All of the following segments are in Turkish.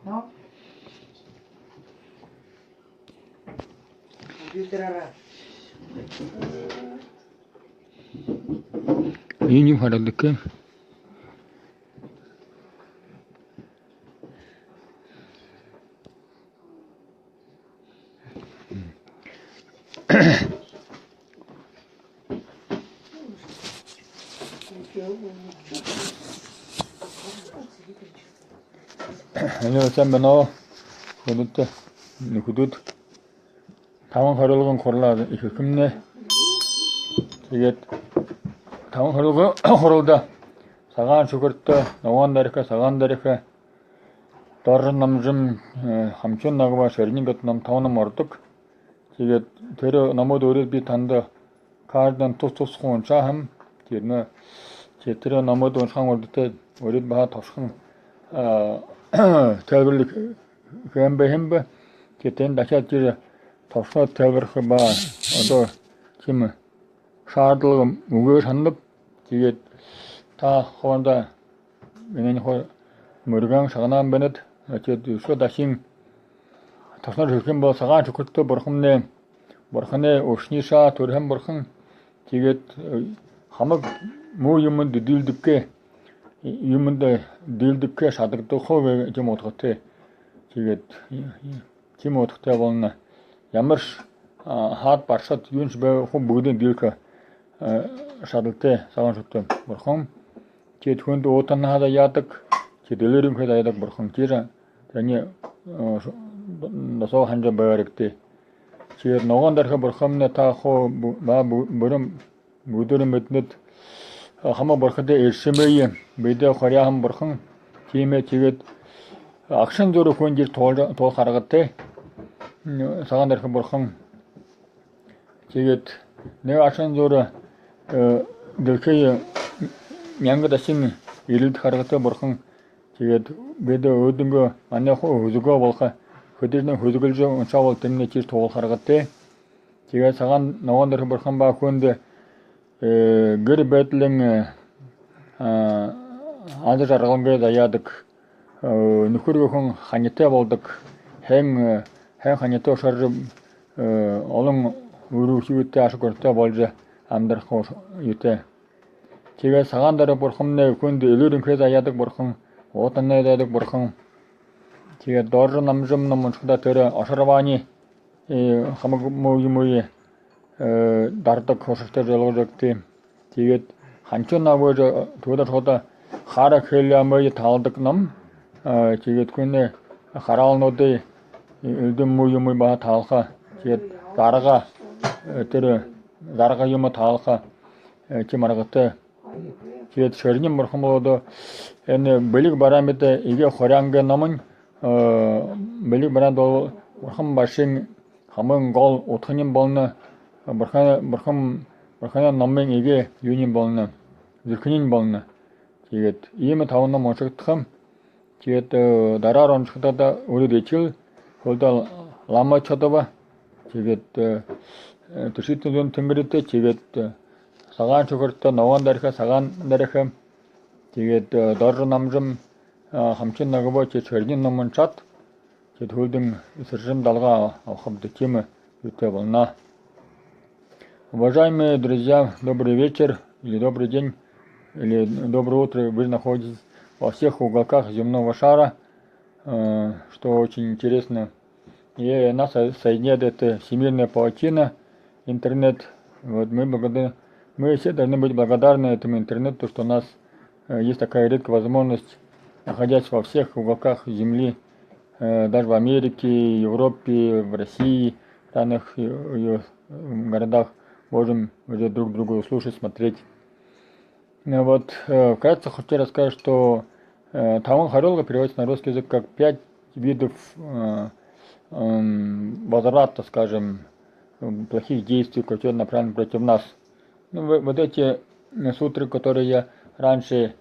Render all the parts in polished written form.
No? İyi haradık. Hani sen ben o hudut tamam harılığın koruladı. İki kimne teget tamam harılığın korulda. Саған шүкіртті, науан дәрікі, саған дәрікі, даржын намжым, хамчын нағыба шәрінен бет нам тауным ортық. Тегет, тері намуды өрет бей танды, каждан тұс-тұс қуынша хам, теріне, тері намуды оншқан өрдікті өрет баға ташқын тәлбірлік кәм бәйім бі, кетен дәкет жері ташқын тәлбіркі ба, оды кемі шардылығы мүгөр шанып, тегет, та хонда менен хо мөргән шагынан бенет әтет шо дашин ташнар хөкем болсага чукытты борхымне ошниша төрһәм борхын тигет хамык му юмын дилдикке юмында дилдикке шадыкты хо жем отгыты тигет ким отгыты болна ямырш хат паршат юнш бе хо бүгден дилка шадыкты саган шутты борхым Кет хүнд отанада ядық, кеделерін көз айдық бұрқын кері, және насау ханжа бәрікті. Кер науғандарға бұрқымны тақы бұрым бұдырым өтінет, қама бұрқыды ершімейі, бейді қоряғым бұрқын, кейме тегет, ақшын зөрі көндер тол қарғытты, сағандарға бұрқын, тегет, не ақшын зөрі ділкейі, Мяңғы дашин елілді қарғыты бұрқын тегет беді өдіңгі ане хүзігі болқа көдерінен хүзігіл жо ұнша бол тіміне кеш тоғыл қарғыты тегет саған науғандырғы бұрқын ба көнді гір бәтілің азы жарғылыңғы даядық нүкіргі күн қанеті болдық хәң қанеті ұшаржы олың өрі үсі ашы көрті болжы амдырқы үйті Теге сағандары бұрқымны көнді өлерін көз аядық бұрқым, отынны өдәдік бұрқым. Теге доржы намжымны мұншықта түрі ашырвани қамы мұйы дардық қошықты жылғы жүкті. Теге қанчын ауы туыда шота қара көлі амайы талдық нам. Теге көне қаралын оды үлдің мұйы баға талқа. Теге зарыға түрі зарыға емі талқа кем арғыты. Кет шернем бұрқым болуды. Әні білік бараметі еге қорянғы намын білік барады бұрқым башын қамын ғол отқынен болны бұрқына намын еге юнен болны зүркінен болны. Кет емі тауына мұншықтықым. Кет дарар оншықта да өлі дечіл. Олда лама чатыба. Кет түшеттен зөн түнгіретті. Кет Саған шүкіртті, науан дәрікі, саған дәрікі, тегет доржы намжым, хамчын нағыбы, кет шөрден намын чат, кет хөлдің сыржым далға алқымды кемі өте болна. Уважаемые друзья, добрый вечер, или добрый день, или доброе утро. Вы находитесь во всех уголках земного шара, что очень интересно. И нас соединяет эта всемирная паутина, интернет. Вот мы все должны быть благодарны этому интернету, что у нас есть такая редкая возможность, находясь во всех уголках Земли, даже в Америке, Европе, в России, в разных городах, можем уже друг друга слушать, смотреть. Вот, вкратце хочу рассказать, что Таван Харолга переводится на русский язык как 5 видов возврата, скажем, плохих действий, которые направлены против нас. Вот эти сутры, которые я раньше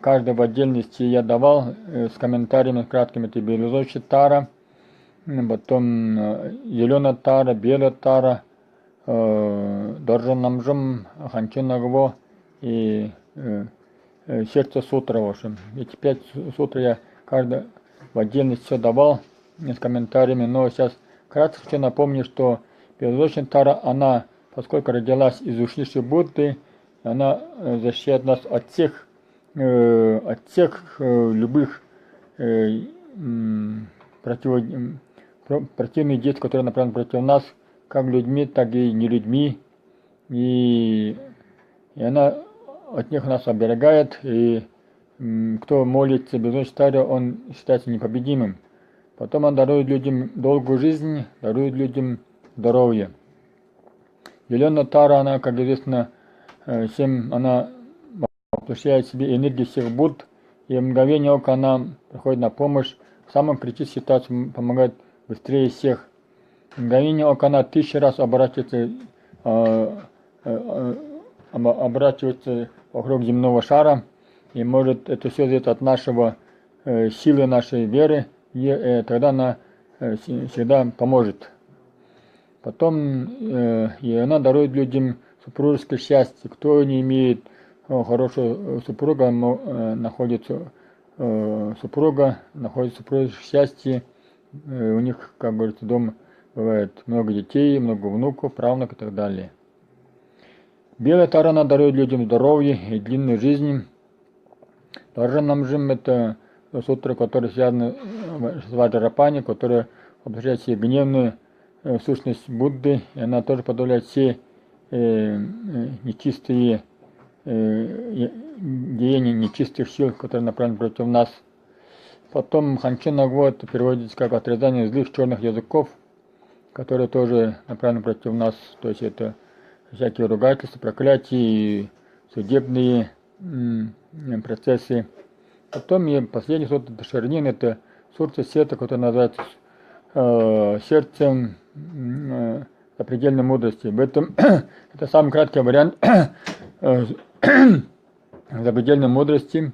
каждый в отдельности я давал с комментариями краткими, это белозочная тара, потом зеленая тара, белая тара, доржан намжым, ханчин нагво и сердце сутры, в общем. Эти 5 сутр я каждый в отдельность все давал с комментариями, но сейчас кратко хочу напомнить, что Белоснежная Тара, она, поскольку родилась из ушниши Будды, она защищает нас от всех любых противных действий, которые направлены против нас, как людьми, так и не людьми. И она от них нас оберегает, и кто молится Белоснежной Таре, он считается непобедимым. Потом он дарует людям долгую жизнь, дарует людям здоровье. Зеленая Тара, она, как известно, она воплощает в себе энергию всех Будд, и в мгновение ока она приходит на помощь, в самом критической ситуации помогает быстрее всех. В мгновение ока она 1000 раз оборачивается вокруг земного шара, и может это все зависит от нашего силы, нашей веры, и тогда она всегда поможет. Потом и она дарует людям супружеское счастье. Кто не имеет хорошего супруга, находит супружеское счастье. У них, как говорится, дома бывает много детей, много внуков, правнуков и так далее. Белая Тара, она дарует людям здоровье и длинную жизнь. Тоже Намджим — это сутра, которые связаны с Ваджрапани, которая воплощает в себе гневную сущность Будды, и она тоже подавляет все нечистые деяния нечистых сил, которые направлены против нас. Потом Ханчин Нагвот переводится как отрезание злых черных языков, которые тоже направлены против нас, то есть это всякие ругательства, проклятия, судебные процессы. Потом и последний сутра Шарнин, это сутра сердца, который называется сердцем запредельной мудрости. В этом это самый краткий вариант запредельной мудрости.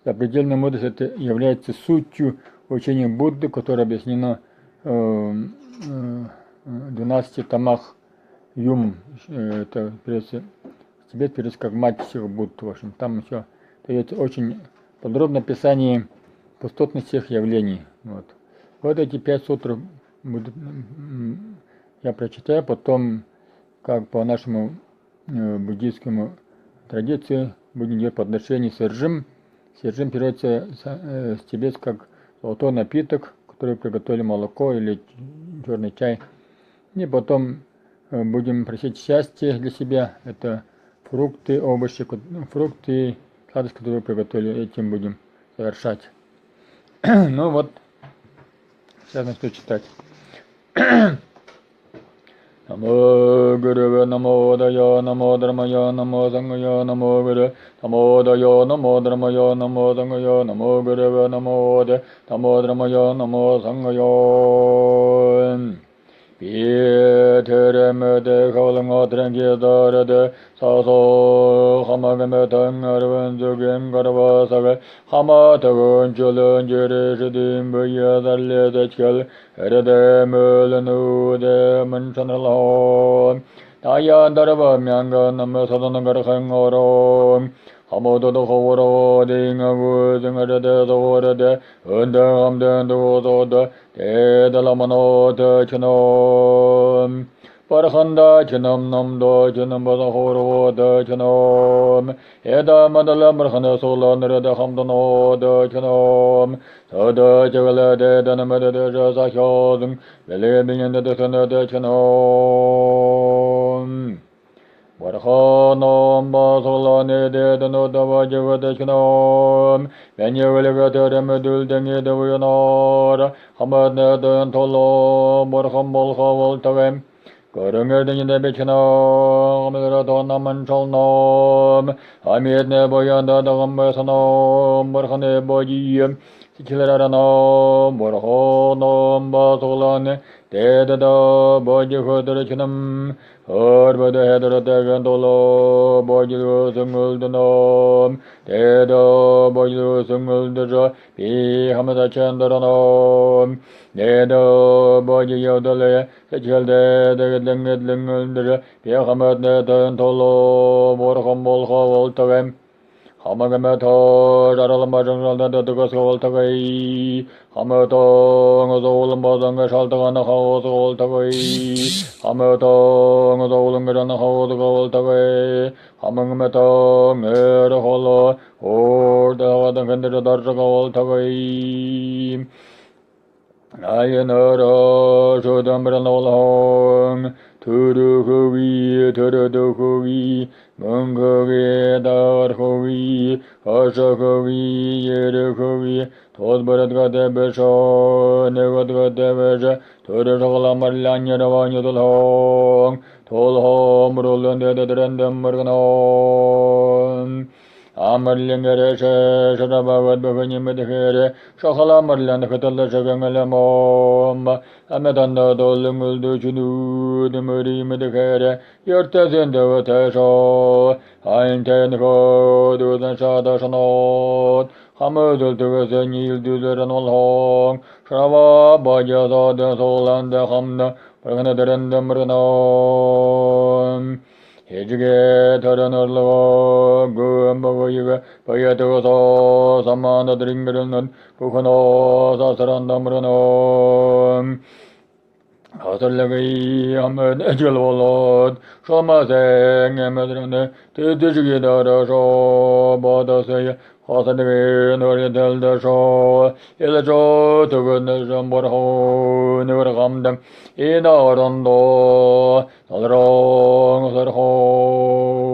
Запредельная мудрость это является сутью учения Будды, которое объяснено в 12 томах Юм. Это Тибет переводится как мать всех Будд. В общем, там еще дается очень подробное описание пустотности всех явлений. Вот эти 5 сутр я прочитаю, потом, как по нашему буддийскому традиции, будем делать подношение сержим. Сержим переводится с тибетского как золотой напиток, который приготовили молоко или черный чай. И потом будем просить счастья для себя. Это фрукты, овощи, фрукты, сладости, которые приготовили. Этим будем совершать. Ну вот, сейчас начну читать. Намо Гуру, намо Дая, намо Дharmaya, намо Sangaya, намо Гуру, намо Дая, намо Dharmaya, намо Sangaya, намо Гуру, намо Дая, намо Dharmaya, намо Sangaya. Петеремеде хавланготрангедареде сасо хамагаметангарвензугем гарвасага хаматагончулунжерешидим бьядарледечкел эредемөленуде манчанралон таяндарва мянга намесадангархангором Hamodo Horo, Dingagu, Dingarade, Dorade, Undam, Doda, Dedalamano, Chanom, Parhanda, Chanam, Namdo, Janamba, Horo, Chanom, Eda Madalam, Rahana Solan, Reda Hamdano, Chanom, Sada Jagala, Danamada, Jazakyon, Lelemin, the Sana, Chanom. Varhanam basolane de no dava jagadachanam Venyavaligataremedul dengi devuyanara Hamadna den tolo Barham balhaval tavem Karungadin de bechanam Amiratonam manchalnam Amidne boyanda dagambasanam Barhane bojiyam Sikilaranam Varhanam basolane de da bojagadachanam Arbada Hedrata Gandolo, Boju Sungal Danam, Deda Boju Sungal Dara, P. Hamada Chandaranam, Deda Boju Yodale, Sachelde, the Dangat Lingal Dara, P. Hamad Netan Tolo, Morhambol Haval Tavem, Hamagameto, Jaralamba Jangalda, the Goswaltaway, Hamato, Zolamba, Shaltagana House, Waltaway, Hamato, Zolangan House, Waltaway, Hamagameto, Mera Holo, or the other Vendor Waltaway. Ayanara, Shodamranolong, Turuhui, Turuhui, Mungogi, Darhui, Ashakovi, Yeruhui, Todbaradga Besho, Negadga Devesha, Turusala Marlanya Ravanyadalong, Tolhom, Roland, the Random Morganon. Amarlingareshe, Shadabavad Bavanimadhere, Shakala Marland, Katala Shagangalamom, Ametanda Dolungul Duchunu, the Muri Medicare, Yertazin the Tesho, Ainten Go, Dudan Shadashanot, Hamadul to Zenil, Dudan Hong, Shava, Bajada, the Solan, the Hamna, Praganadaran, Murganon. Hejige Taranarlo, Gumbagoyiga, Payatoso, Samana Dringaran, Pukano, Sasarandamrano, Hasalagi, Ahmed, Ejalolod, Shomasang, Emadrone, Tidjigidara, Badasay, Hasadagin, Oriental, the show, Ilajo, to goodness, Borho, never come them, in Orlando, Alrong, Sarhoi.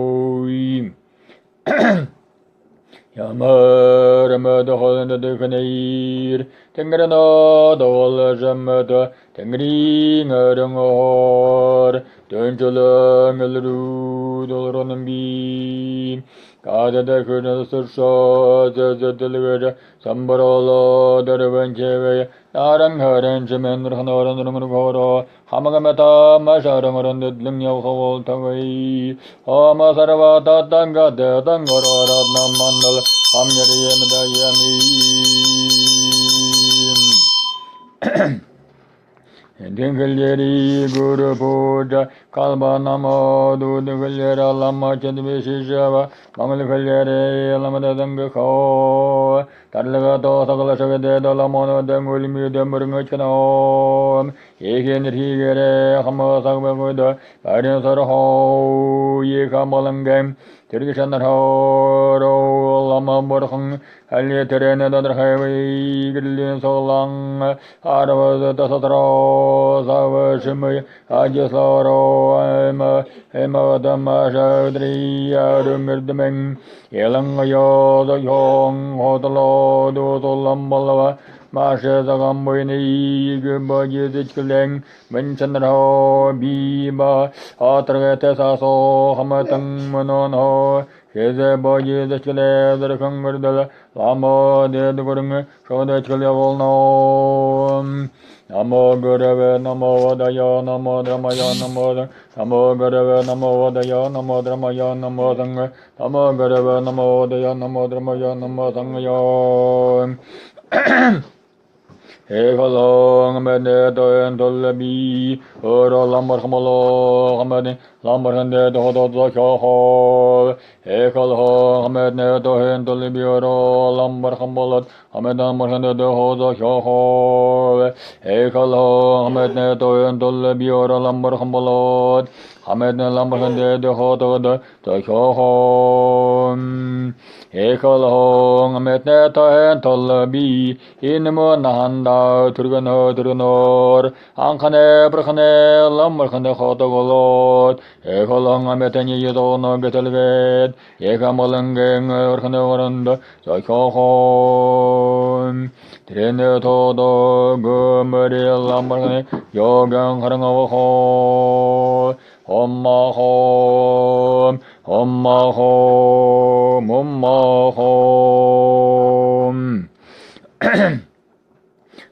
Yamar, Madaho, and the Decanir, Tengrana, the Walla Jamata, Tengring, Adangor, Tunchulang, Elru, Dolronambi. Kada the Kurnas shot, the delivered, Sambarolo, the Revenche, Narang Haran, Jemen, Hanoran, Rungoro, Hamagamata, Masharangaran, the Lingyo Hall Taway, Hamasarava, Tanga, the Tangoro, Namandal, Hamyari, Dingaleri Guru Puja Kalba Namo Dugalera Lama Chadvishishava Mangalkalere Lamadanga Ho Tarlagato Sakalashavade Lamono Dangulmi Demurngachano Ekin Rigere Hamasagaguda Parinsar Ho Yekamalangam Tirgishanar Ho Lama Burhang Aliterena the highway Gillian Solang Arava the Satro Savashimi Ajaslaro Emma the Mashadri Adumirdaming Yelangayo the Yong Hotalo Dolambalava Masha the Gambuini Gumbaji the Chilang Vincentro Biba Atragatesaso Hamatang Monono Heze Boji the Chile, the Kangurdala, Lamo, the Gurung, show the Chile all know. Namo Gurave, Namo Daya, Namo Dramaya, Namo, Namo Gurave, Namo Daya, Namo Dramaya, Namo Danga, Namo Gurave, Namo Daya, Namo Dramaya, Namo Danga. Ekalong mende to Tolabi, Oro Lambar Hamalo, Hamadi, Lambar Hande, the Hodo Hoho, Ekalong mende to Tolabi, Oro Lambar Hamalot, Hamedan Marhande, the Hodo Hoho, Ekalong mende to Tolabi, Oro Lambar Hamalot, Hamed Lambar Hande, the Hodo, the Hoho. Ekalong mende to Tolabi, Inimunahanda, Turganor, Ankane, Brahane, Lambarkane, Hotogolot, Ekolong Ametani Yodono, Getelvet, Ekamalangeng, Orkanoran, Zakohon, Trene Todo, Gumari, Lambarkane, Yogang Harangaho, Homahom, Homahom, Homahom.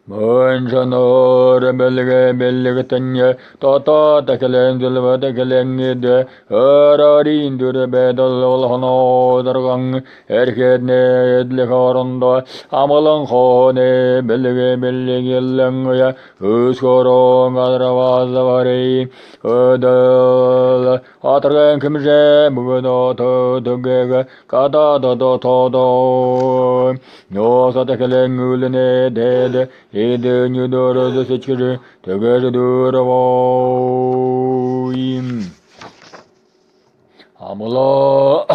Mönşanır belge tenge tata tekelendil ve tekelengide ararindir bedel olhano dargang erkedne edli karında amalan khone belge lengya uskoro gadravaz varey ödel atargen kimje bugodo togege kada do todo yosa tekelengulne dede Ede nyudoro de seçkiri tegeri duravoyim. Amala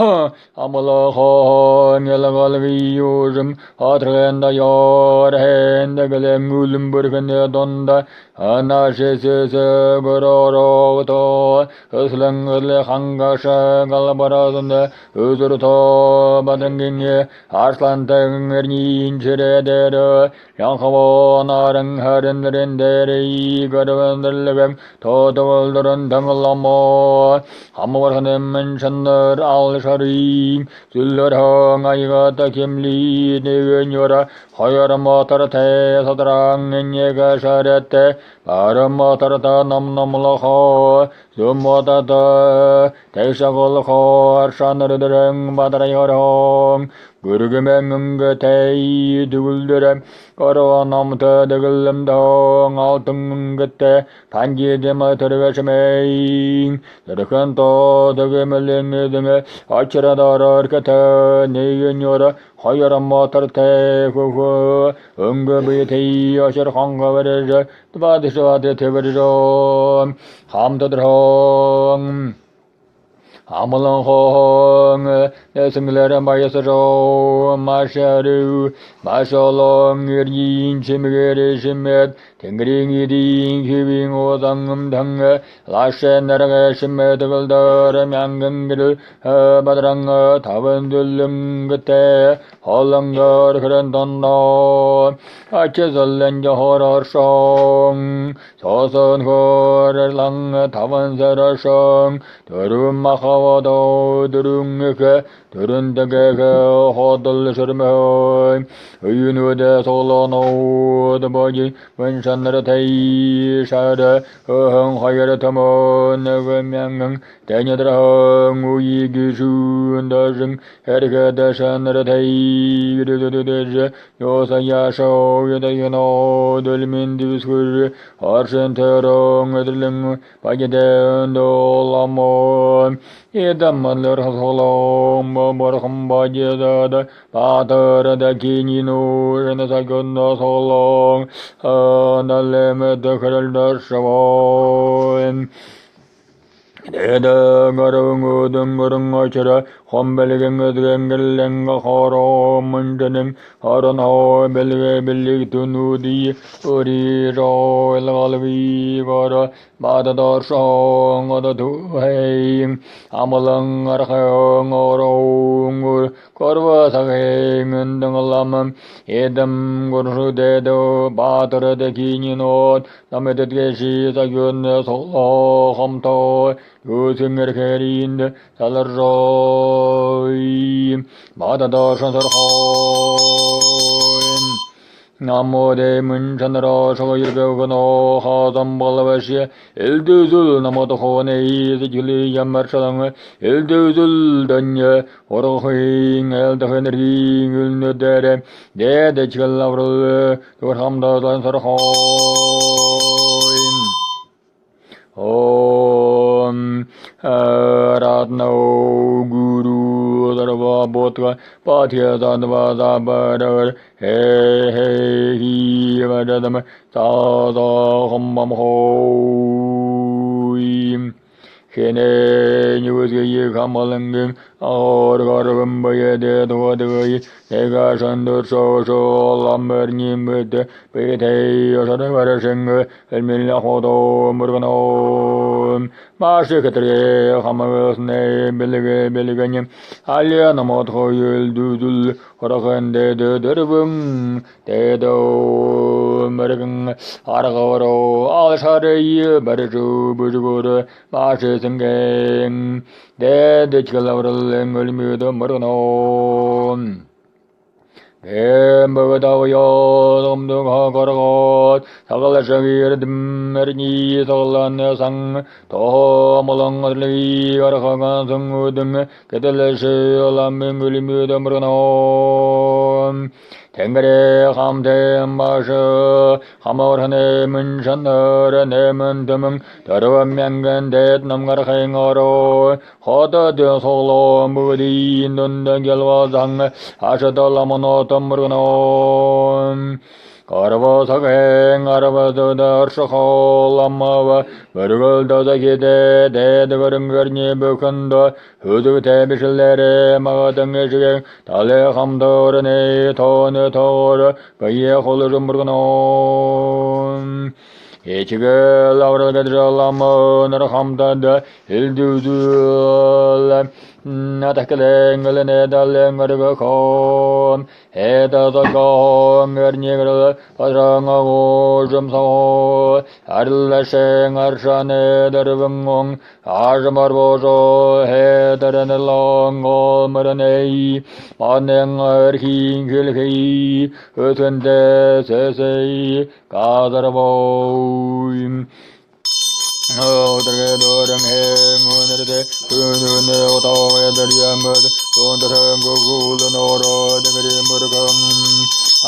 khan yalagalviyuzum atrenda yor hende gelengulum burgene donda anashese gororoto ıslangle hangaşa galbarazında özürto badrenginye arslan tengernin çeredere yankavon arın harinlerin dereyi garvendırlegem totovaldıran tanglamo Hamvarhanem Chandar al Sharim Zullarhang Aigata Kimli Negenyora Hayaramatarate Sadrang Nyega Sharate Paramatarata Nam Namlaho Zumotata Teshagolho Arshanarang Badrayorong Gurgumengate Dulderem Koronamta Degulem Dong Altungate Panji Dematarvashmeng Derkanto Degemelenge Achradar Kata Negenyora Hayaramatarate Huhu Ungabiti Asher Hangavareja Tvadishvade Teverjom Hamdadrong Amalanghong Nesingler Mayasaro Masharu Mashalong Yin Chimgeri Shimet Tingring Iding Hiving Odangum Dang Lashen Naraga Shimet Galdar Mangangil Badrang Tavandulum Gate Holangar Krendanda Achazal Horror Song Soson Hor Lang Tavanzara Song Turum Mahawado Durungke Turundagaka Hodel Shermoi Uyunude Solano the body when Shanratei Shada Hung Higher Tamon Negamyang Danyadrang Uyi Gishu and Dashing Erika Dashanratei Yosa Yasho Yadayano Dulmindus Arsenterong Edling Pagadan Dolamo Edamalur Holom Borham Bajada Pater the Kinino and the Sagunda Solong and the Lemon the Kerala Shavon Eda Garungu Dungurung Ochera Hombelling Gengelenga Horo Mundanim Haranho Belge Bellig Tunudi Uri Ro Elgalvi Vara Badador Song or the Duhaim Amalang Arhang or Korva Saging and Dangalam Edam Gursudedo Batter the Kinot Namedgeshi Sagun Solo Homto Using Kerin Salaroi Badador Sansorhoim Namo de Munchandra Shoyirgano Hazam Balavashi Elduzul Namotohone Zili Yamarsalang Elduzul Danya Orohing Eldahenri Nudere De the Chilavro Hamda Sansarhoim Om Ratno Guru Darva Botka Patya Dadva Dabar He Vadam Sada Hommam Hoim Kene Nyuzi Kamalangin or Garvum Bayade Dwadi Ega Shandur Soso Lamber Nimut Pete Yosadavashing Elmila Hodo Murgano Masikatri Hamas Ne Billiganyam Aliana Mothoil Dudul Horagande Derbum Dedo American Aragoro Alshari Baraju Bujugur Masising Dead Chilavral Engulmudo Murgano Bemödayo domdunga garagot Sagalashagir dimmerni salanasang Tohamalangli garhagan sangudung Kedalashi alamingulimiudamrunom Tengare hamtem basha Hamarhane munshanara nemundumung Tarvamyangan det namgarhengaro Hota de solo mudi nundangelwazang Ashadalamanotamrunom Karvasakeng arvadadarshakholamawa Varguldazakide dedvarungarni bukanda Hudutebishilere magatangeshige Tale hamdorane tone tor Baye holurumrunom Echige lavragadjalama narhamdada Hildudul Natakalengale dalengargakon Edazagong ernigal Pasangagojum sao Arlasheng arshane darvangong Ajamarbojo Hedaranalong Maranei Maneng erking hilhi Utunde sesei Kadaravoim Odargadorang heng unerde Tunune otawedariamad Kondarang gugulan oro Dengari murgam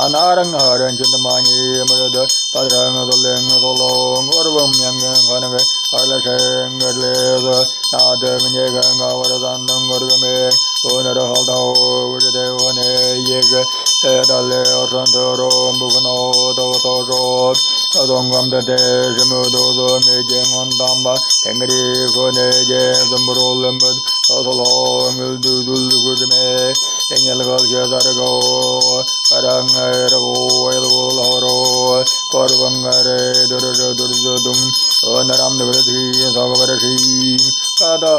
Anarang harang chintamani Murada Padrang adoleng adolong Orvam yangang hanave Arlasheng adleza Nadang nyegang avaradandang orgame Unara haldao Ujadevane yeg Edale orsantarom Bukano Davatajot Adongam da dejimudozo Mejeng Damba Tengri Kone Jezambrolambad Otolong Dudul Gudme Tengel Galgazargo Karang Erago Elgul Horo Korvangare Durzudum Onaram the Vidhi Sagavarashi Kada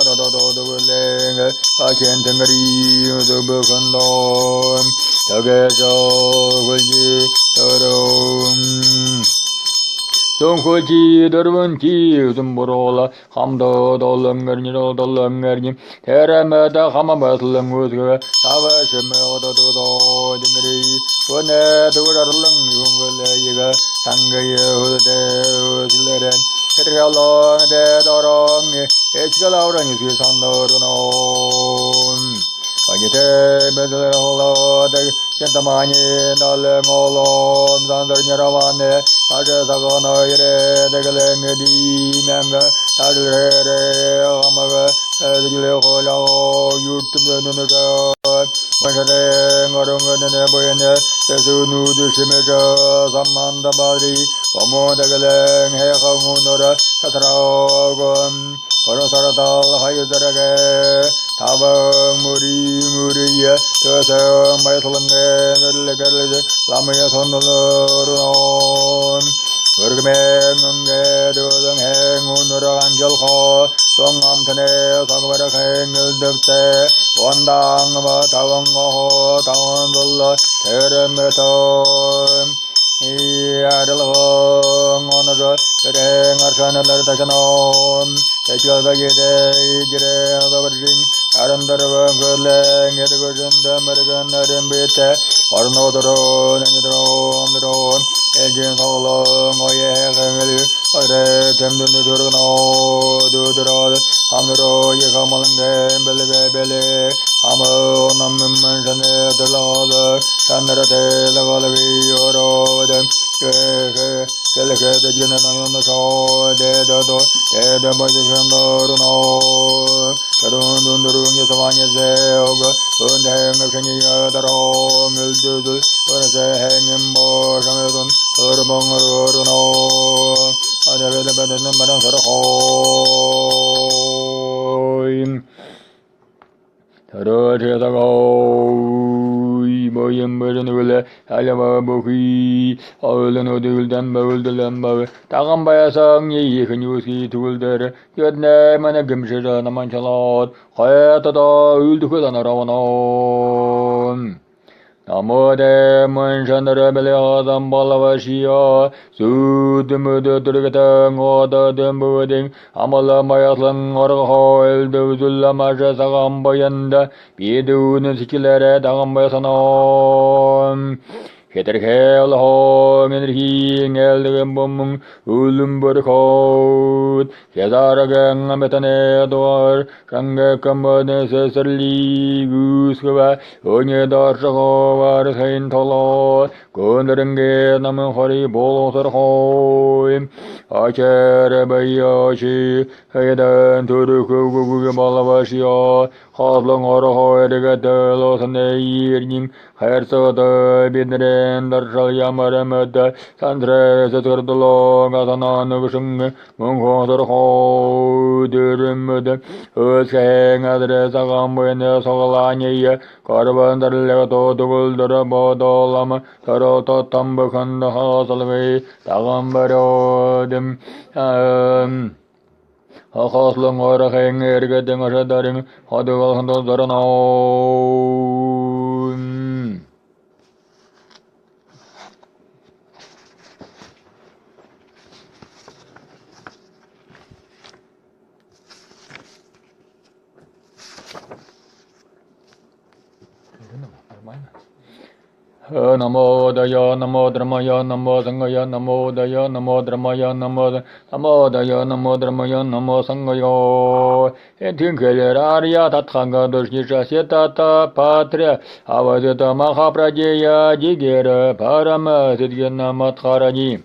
Duleng Aken Tengri Dubukandom Tagejo Gulji Tarum Sonkoji darvanki zumborola hamdo dolangarniro dolangarni teramada hamabatlang uzga savashmeoda dodo dingri one durarlang yungalayiga sangaya hude uzleren ketralo de dorong echgalaurang is sandorno Agite bedelo de Chantamani Nalemolo Zandarnyaravane Ajasagana Ire Degalengedi Manga Tadre Amaga Dilehola Yutunuga Mashade Marunga Neboyane Sesunu Dushimija Samanda Badi Pomo Degaleng Hehamunora Satragam Korosaratal Haydarage Tabang Muriya Tesang Maisalange Legalise Lamaya Sondoron Urgmenge Dudang Heng Unura Angelho Songam Tane Sangvara Heng Dubte Wandang Tawang Tawandula Teremeton Yadalong Onaja Tereng Arsana Lardashanom Echadagide Ijire Davarjing Arandarva Guleng Edagunda American Adembite Ornodoro Nandro Andro Ejin Holong Oye Hangeli Ore Temdun Durno Dudro Hamro Yakamalanga Belebe Bele Hamo Namman the Lord Sandarate Lavalavi Oro Keleke the Junan on the show Dead Madishandorno Karundurung Yasavanya Zeoga Undhang Kenya Daro Mildudul Urse Hangim Boshamedon Urbong Urno Adavilabadan Madan Sarhoim Tarotagaoi Boyam Bernuilla Alama Boki Aulan Oduldan Bauldam Tagambaya Ye Kanyuski Tulder Yadne Managimshira Namanchalot Hayata Uldukudan Ravanon Amode Munshandra Belihadam Balavashia, Sudumudu Durgatang, Oda Dembuding, Amala Mayatlang, Orhoil, Duzula Majasagam Boyanda, Pidun Sikilere, Dagambasanon. Heterkel hong en hing elgembom ulumburkot Hedaragang ametanedor Shange kambane seserli guskva Onye darsako varsain tolo Gondarenge namen hori bolosarhoim Achere bayashi Hedan turuku balavashia Hadlang orho edegate losaneirning Hersada bidren darshal yamaramada Sandre seturdolo gatana nugusung Mungo darho dirumud Usheng adres agambuene sogalanya Karban darlegato dugul darabodolam Taroto tambakanda hasalwe Tagambarodim Hakaslang oraheng ergadeng asadaring Hadugal handol daranaw Namo Daya Namo Dramaya Namo Sangaya Namo Daya Namo Dramaya Namo Daya Namo Dramaya Namo Sangaya Etinkeleraria Tathanga Dushisha Setata Patria Avadita Mahaprajeya Jigera Parama Siddhana Matharani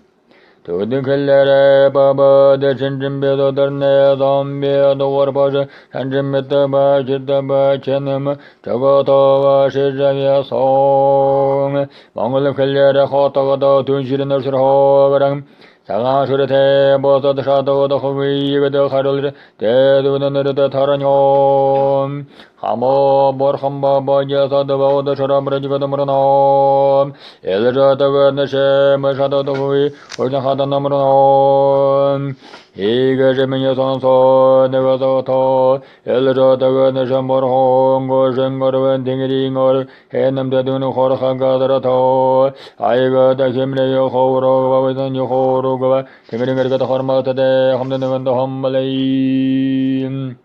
Tudinkelere Baba de Chinjimbedo Darne Zambe Dwarpaja Sanjimeta Chitaba Chenam Jagotava Shijaya Song Mongolkelere Hotagada Tunshir Nurserhogram Sagasurate Bosat Shadow the Hovi with the Harul Tedunanur the Taranyon Hamo Borhamba Bajasa the Voda Sharabrajika the Muranom Elja the Gurneshe Mashado the Hovi or the Hadanamuranom Higa Jemina Sanso Nevato Elja the Gurneshe Morhongo Shengar and Tinging or Henam the Dunu Horhagadato I got the Himne Horo with the New Horo Timing at the Hormata de Hamdan the Hombalay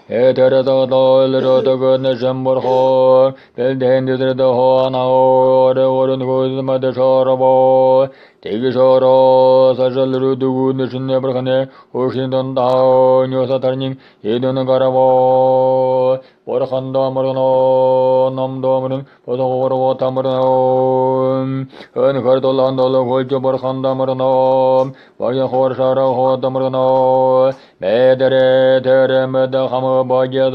Eterata Lota Goodness and Borho, Belden the Hona or the Warren Goes Mother Shorabo, Take a shoro, such a little goodness in Nebrahane, Washington down, Yosa turning, Eden Garabo, Porhanda Marano, Nam Dominum, Potor Tamarano, and Herdolando, Hojo Borhanda Marano, Vaya Horsara Hodamarano, Medere, Terem, the Hammer Baja,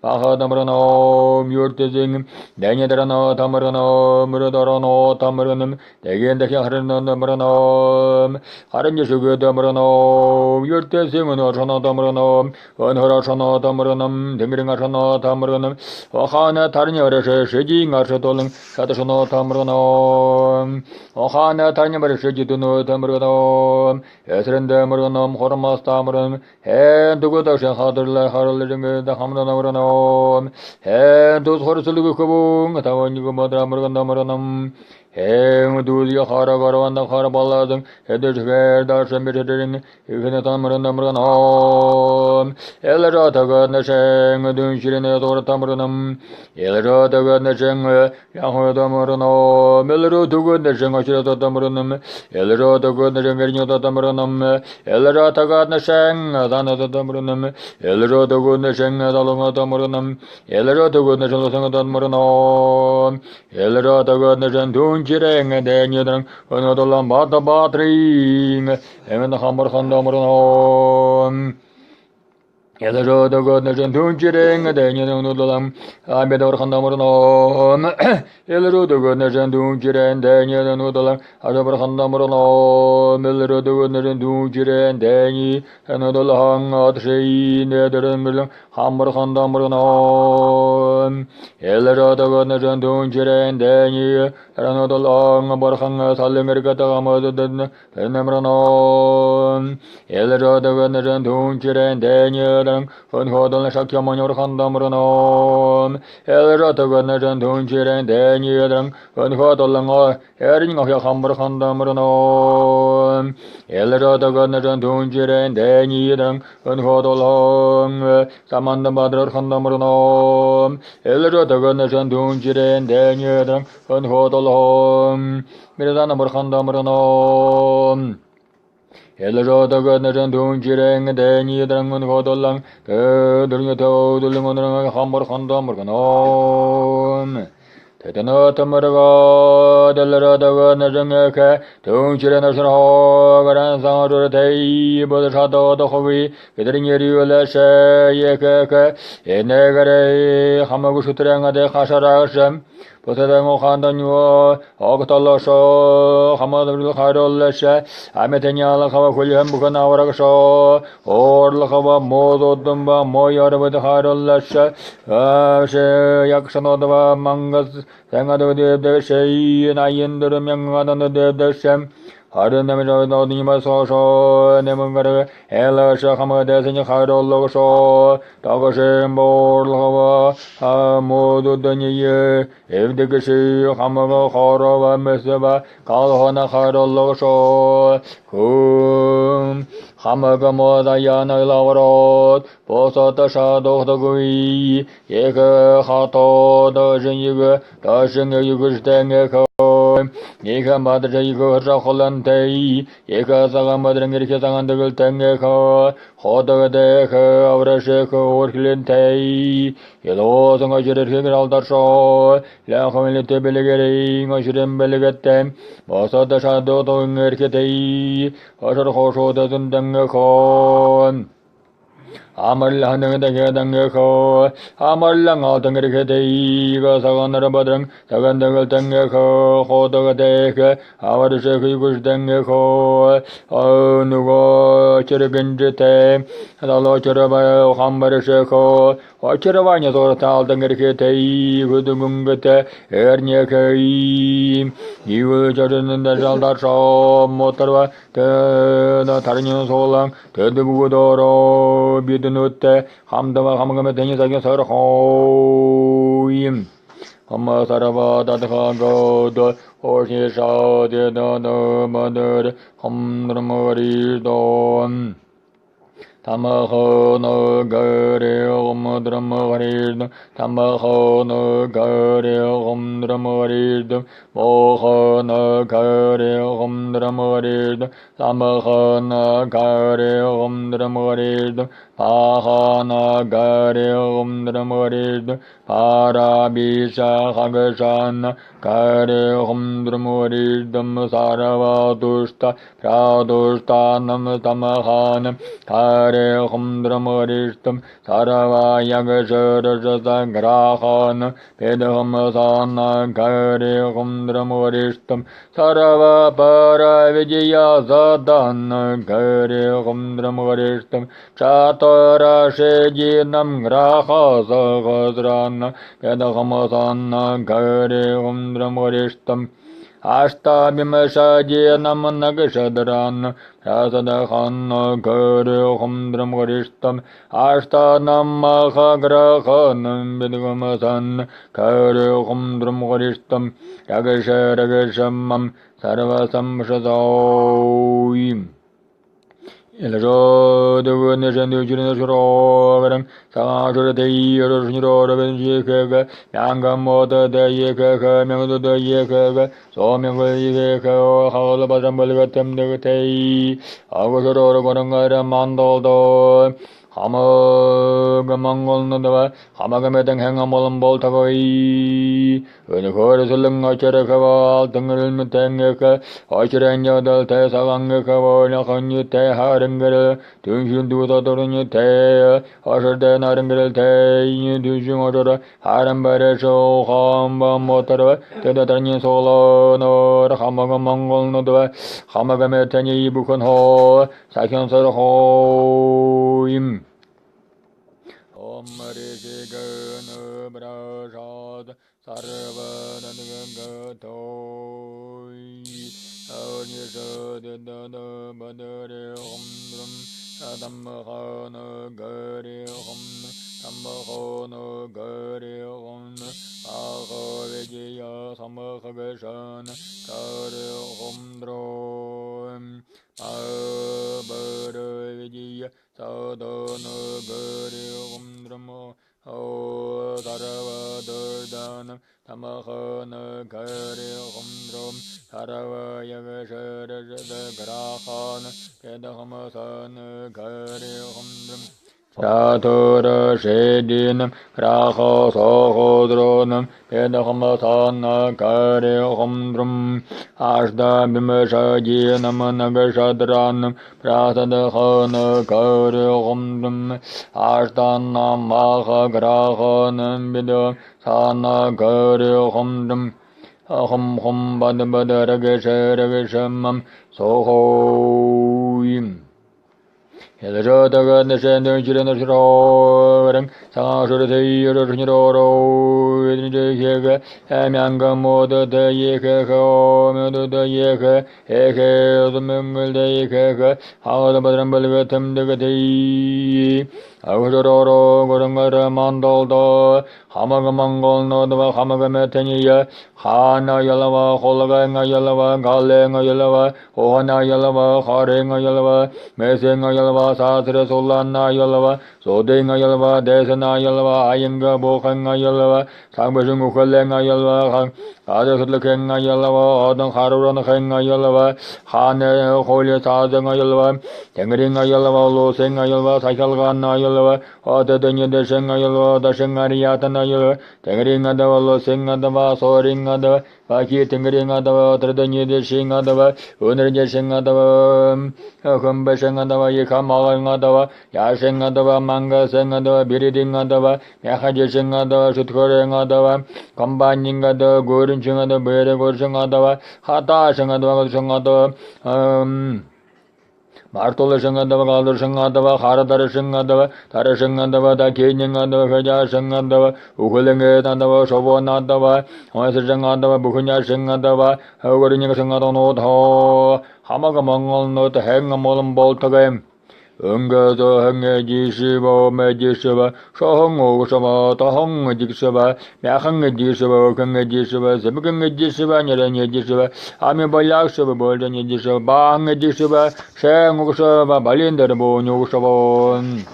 Bahadamarano, Murtizing, Daniel Tamarano, Murderano, Tamaranum, again the Haran. Haran Sugar Damarano, your testing on Oshana Damarano, on Horashana Damaranum, Dimiring Ashana Tamaranum, Ohana Tarnia Shiji, Arshatoling, Satashana Tamarano, Ohana Tarnia Shiji to know Tamarano, Esren Damaranum, Hormas Tamaran, and to go to Shahadar Harling, the Hamdanamaranum, and those Horsulukum, Tawanigu Madramaranum. Heng do the Haragaro and the Harabaladam, Headed Fair, Darshan Bittering, Ignataman Namran, Elerata Gadnashang, Dunshirin or Tamaranum, Elerata Gadnashang, Yahodamarano, Melero to Goodnashang, Ashirata Tamaranum, Elerata Goodnashang, Tamaranum, Elerata Gadnashang, Adana Tamaranum, Elerata Goodnashang, Alonga Tamaranum, Elerata Goodnashang Tamaranum, Elerata Gadnashang, Jireng and Daniel, another Lambata Batring, and the Hammer Handamarano. Elero the goodness and Dunjiring, Daniel Nudalam, Abedor Handamarano, Elero the goodness and Dunjire and Daniel Nudalam, Adabar Handamarano, Melero the goodness and Dunjire and Dani, another Hang at Shea, Nether Hammer Handamarano, Elero the goodness and Dunjire and Dani, another long Barhanga Salimergata Amadan, and Namrano, Elero the goodness and Dunjire and Daniel. yedang hun hodol shakya manyor khandamrnom elratagan jan dunjiren den yedang hun hodol nga erin nga khambar khandamrnom elratagan jan dunjiren den yedang hun hodol samanda badrar khandamrnom elratagan jan dunjiren den yedang hun hodol mirzana mur khandamrnom elrodagan dunjireng deni drangun godolang durnya todulung hambar khandamrnom Tedana tamarga delradagan jangaka dunjiren asragan sangur tei bodhado dohwi gedringeri wala shayeka enegare hamagu sutranga de khasharasham Posadang Khandanyo, Octolosho, Hamadul Harolesha, Ametanyala Hava William Bukanawaraksho, or Lakava Modo Dumba, Moyar with Harolesha, Yaksanodava Mangas, Sangado de Shea, and Ayendur Yangan de Shem. Haranamino Nimasosho, Nemungar, Ella Shahamades and Harolosho, Tagashim Borlova, Hamodu Danye, if the Gashi, Hamaga Horova, Meseva, Kalhona Harolosho, Kum, Hamagamoda Lavarot, Posota Shadow the Gui, Yeka Hato, Dajin Yuga, Dashing Yugus Dengeko. Eka madra ego raholante, eka sagamadran irkesangandagal tangeka, hodagade, avrasheka, orkilente, yellow sangajer aldarsho, lahamilite belegering, ashrim belegatem, Basada shado to irkete, ashar hosho doesn't dangakon. Amarlang dangako, Amarlang Altangate, Sagan Badrang, Sagandagal Tangako, Hodagateka, our Shekush Dangako, Nugo, Cheragandite, Lalocheraba, Hambar Sheko, or Cheravanya or Taltangate, Gudungate, Erniakai, you will Jordan and the Jaldarsho, Motorwa, the Tarinian Solang, the Budoro, Bidunute, Hamdava Hamagamatania Sarhoim, Hamasarava, Tatago, the Horsesha, the Mother, Hamdramari Don. Tamaho no gare omdramarid, Tamaho no gare omdramarid, Moho no gare omdramarid, Tamaho no gare omdramarid, Paha no gare omdramarid, Parabisha Hagashan, Gare omdramarid, Sarava dusta, Pradustanam Tamahan, Hare Humdramaristam Sarava Yagasharajasa Grahan Pedhamasana Gare Humdramaristam Sarava Para Vijaya Zadana Gare Humdramaristam Chatara Shejinam Graha Sahasrana Pedhamasana Gare Humdramaristam Ashta Bimashaji Namanagashadran Rasadakhan Gare Humdram Garistam Ashta Namahagrahanam Bidgamasan Gare Humdram Garistam Ragashamam Sarvasam Shazoim Elro the goodness and the children of Rogan, Sangashur the year of Yeka, Yangamota the Yeka, Mango the Yeka, so Mango Yeka, how the Bazambalatam the Tay, Agosor Goranga Mandoldo. Hamagamangol Nova, Hamagametang Hangamolam Boltavoi, when the chorus of Lungacheraka, Tangal Metangaka, Ocheranga del Tesavangaka, Nakanyu Te Harangal, Tunjun do the Torunu Te, Osher den Arangal Te, Dujum Odora, Harambaresho, Hamba Motor, Tedatanian Solo, no Hamagamangol Nova, Hamagametani Bukon Ho, Sakan Sar Ho. Marisigana Brashad Sarvanangatoi Anisad Dana Madare Omdram Adamahana Gari Hom, Tamahana Gari Hom, Ahavidia Samahagashan, Kari Homdrom, Abaravidia, Sadana Gari Homdrom, O Tarava Durdanam, Tamahana Gari Homdrom, Tarava Yagashara Grahana, Kedahamasan Gari Homdrom. Satura Shedinam, Kraho Sohodronam, Pedahamasana Kari Homdrum, Ashda Bimashajinam, Nagashadranam, Prasadahana Kari Homdrum, Ashtanam Maha Grahanam Bidam, Sana Kari Homdrum. Aham Hom Badabadaragasharagasham, Sohoim. Yadajataga Nashandan Chiranashrovarang, Sanshurati Rashniroro, Vidnijaka, Amyanga Moda Dayaka, Moda Dayaka, Eke, the Mungal Dayaka, how the Badrambalgatam Dagati, Avadoro, Gorangara Mandaldo, Hamagamangol, Nodava, Hamagametania, Hana Yalava, Holaganga Yalava, Galenga Yalava, Ohana Yalava, Harenga Yalava, Mesenga Yalava, Sasra Solana Yalava, Sodenga Yalava, Desana Yalava, Ayanga Bokanga Yalava, Sambashungukalenga Yalava, Adakanga Yalava, Adam Haruran Hanga Yalava, Hane Holy Sadanga Yalava, Tengringa Yalava, Losenga Yalava, Sakalgana Yalava, Otadanya Desanga Yalava, Dashangariatana Yalava, Tengringa Dava, Losenga Dava, Soringa Dava, Paki Tengringa Dava, Tradanya Deshinga Dava, Unarjashinga Dava, Kumbashinga Dava, Yakamanga Dava, Yashinga Dava, Manga Senga Dava, Biridinga Dava, Yakajashinga Dava, Shutkorenga Dava, Combininga Dava, Gorinchanga Dava, Bere Gorshanga Dava, Hata Shanga Dava, Shanga Dava, Martola Shangadava, Galder Shangadava, Haradara Shangadava, Tara Shangadava, Dakiningadava, Haja Shangadava, Uhulingadava, Shovonadava, Hoysa Shangadava, Bukunya Shangadava, Hogarinia Shangadano, Hamagamangal not Hangamolam Boltagam. Unga the Hanga Jishiva, Majishiva, Shohongo Shava, Tahonga Jishiva, Yahanga Jishiva, Kanga Jishiva, Zebukanga Jishiva, Yaranya Jishiva, Amibalakshava, Boldania Jishiva, Banga Jishiva, Shangusava, Balinda Bonushavon.